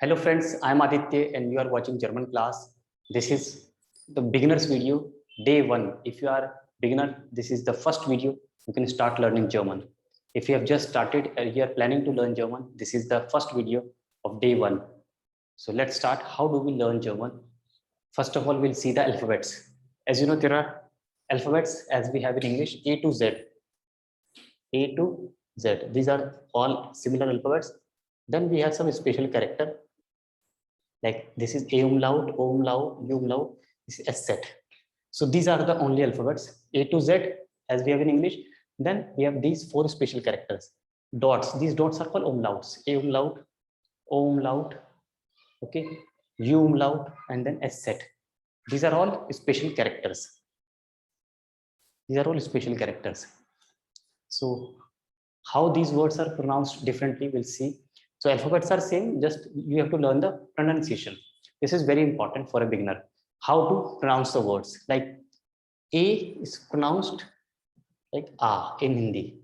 Hello friends, I am Aditya and you are watching Germanclass. This is the beginner's video, day 1. If you are beginner, this is the first video. You can start learning German. If you have just started and you are planning to learn German, this is the first video of day 1. So let's start. How do we learn German? First of all, we'll see the alphabets. As you know, there are alphabets as we have in English, A to Z. A to Z. These are all similar alphabets. Then we have some special character. Like this is A umlaut, O umlaut, U umlaut, this is S set. So these are the only alphabets, A to Z, as we have in English. Then we have these 4 special characters. Dots, these dots are called umlauts. A umlaut, O umlaut, okay, U umlaut, and then S set. These are all special characters. These are all special characters. So how these words are pronounced differently, we'll see. So alphabets are same, just you have to learn the pronunciation. This is very important for a beginner. How to pronounce the words. Like A is pronounced like A in Hindi.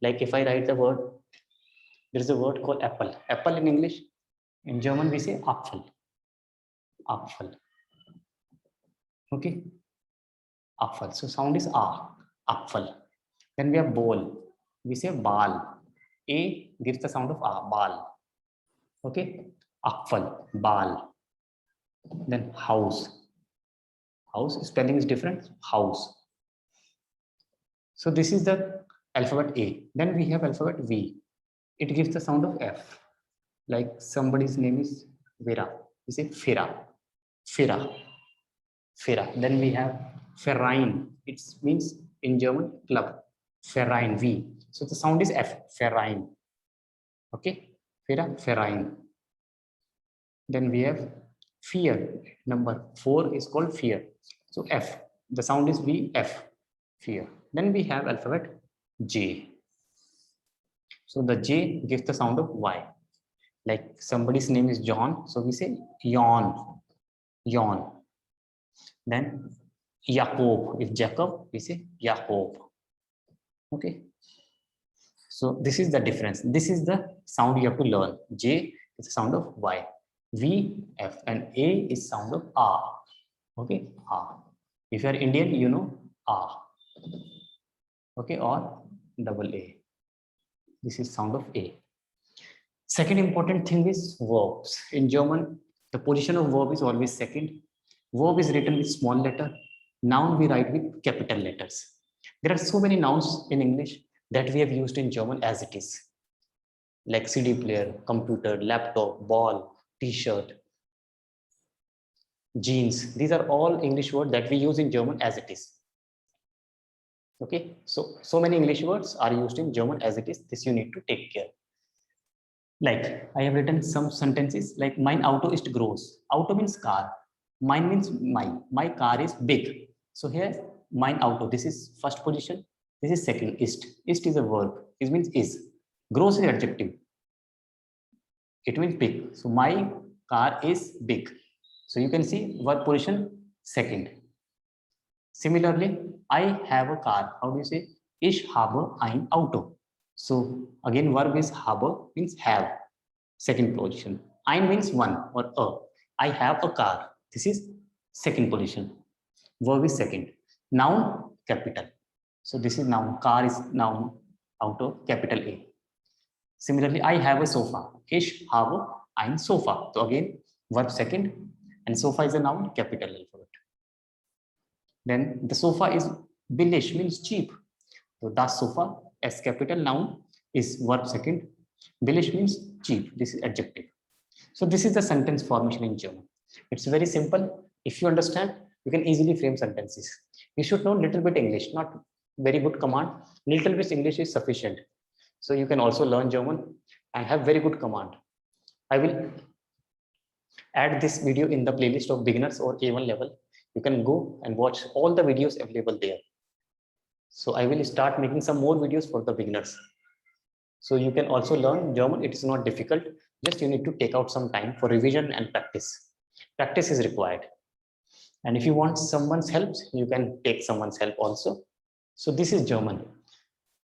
Like if I write the word, there is a word called apple. Apple in English, in German we say Apfel. Apfel. Okay. Apfel. So sound is A. Apfel. Then we have bowl. We say bal. A gives the sound of A, bal. Okay, Apfel, bal. Then house. House spelling is different. House. So this is the alphabet A. Then we have alphabet V. It gives the sound of F. Like somebody's name is Vera. We say Fira. Fira. Fira. Then we have Verein. It means in German club. Verein, V. So the sound is F, Verein. Okay, Verein. Then we have fear. Number 4 is called fear. So F, the sound is V, F, fear. Then we have alphabet J. So the J gives the sound of Y. Like somebody's name is John, so we say yawn, yawn. Then Jacob, if Jacob, we say Jacob. Okay. So this is the difference. This is the sound you have to learn. J is the sound of Y. V, F, and A is sound of A. Okay, A. If you are Indian, you know A. Okay, or double A. This is sound of A. Second important thing is verbs. In German, the position of verb is always second. Verb is written with small letter. Noun we write with capital letters. There are so many nouns in English that we have used in German as it is, like CD player, computer, laptop, ball, t-shirt, jeans. These are all English words that we use in German as it is. Okay, so many English words are used in German as it is. This you need to take care. Like I have written some sentences like mein Auto ist groß. Auto means car. Mine means my car is big. So here mein Auto, this is first position. This is second, ist. Ist is a verb. It means is. Gross is adjective. It means big. So my car is big. So you can see verb position second. Similarly, I have a car. How do you say? Ich habe ein Auto. So again, verb is habe means have. Second position. Ein means one or a. I have a car. This is second position. Verb is second. Noun, capital. So this is noun. Car is noun, auto, capital A. Similarly, I have a sofa. Ich habe ein Sofa. So again, verb second, and sofa is a noun, capital alphabet. Then the sofa is billig, means cheap. So das sofa, as capital noun, is verb second. Billig means cheap. This is adjective. So this is the sentence formation in German. It's very simple. If you understand, you can easily frame sentences. You should know little bit English, not very good command. Little bit English is sufficient. So you can also learn German and have very good command. I will add this video in the playlist of beginners or A1 level. You can go and watch all the videos available there. So I will start making some more videos for the beginners. So you can also learn German. It is not difficult. Just you need to take out some time for revision and practice. Practice is required. And if you want someone's help, you can take someone's help also. So this is German.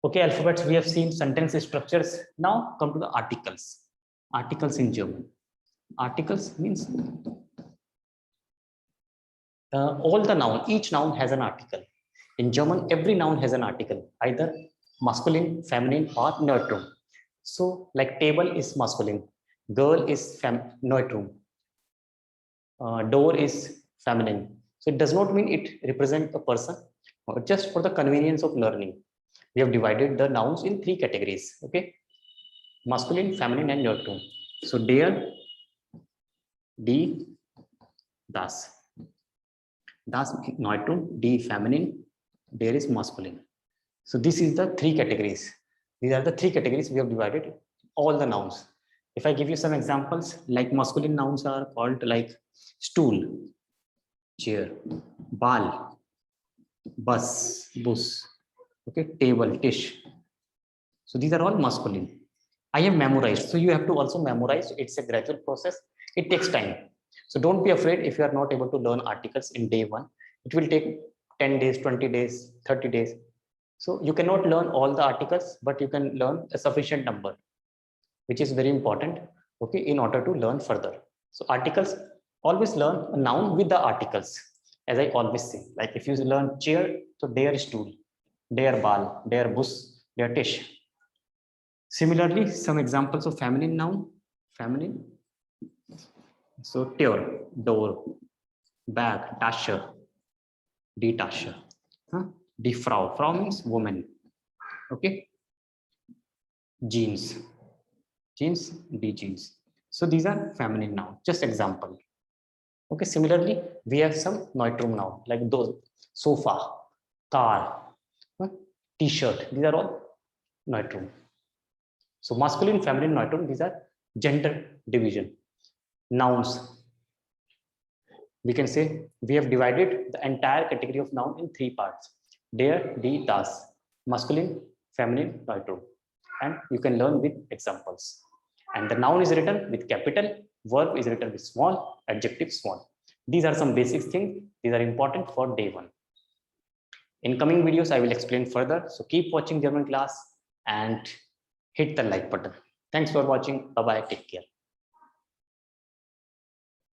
Okay, alphabets we have seen, sentence structures. Now come to the articles. Articles in German. Articles means all the noun, each noun has an article. In German, every noun has an article, either masculine, feminine, or neutrum. So, like table is masculine, girl is neutrum, door is feminine. So it does not mean it represents a person, just for the convenience of learning. We have divided the nouns in 3 categories, okay? Masculine, feminine, and neutrum. So der, die, das. Das neutrum, die feminine, der is masculine. So this is the 3 categories. These are the 3 categories we have divided all the nouns. If I give you some examples, like masculine nouns are called like stool, chair, ball, bus, bus, okay, table, dish. So these are all masculine. I have memorized. So you have to also memorize. It's a gradual process. It takes time. So don't be afraid if you are not able to learn articles in day 1. It will take 10 days, 20 days, 30 days. So you cannot learn all the articles, but you can learn a sufficient number, which is very important, okay, in order to learn further. So articles, always learn a noun with the articles, as I always say. Like if you learn chair, so there stool, there ball, there bus, there dish. Similarly, some examples of feminine noun, feminine. So Tür, door, bag, Tasche, die Tasche, die Frau. Frau means woman. Okay. Jeans, jeans, die jeans. So these are feminine noun. Just example. Okay. Similarly, we have some neutrum noun like those sofa, car, T-shirt. These are all neutrum. So masculine, feminine, neutrum. These are gender division. Nouns. We can say we have divided the entire category of noun in 3 parts: der, die, das, masculine, feminine, neutrum, and you can learn with examples. And the noun is written with capital, verb is written with small, adjective small. These are some basic things. These are important for day 1. In coming videos, I will explain further. So keep watching German class and hit the like button. Thanks for watching. Bye bye. Take care.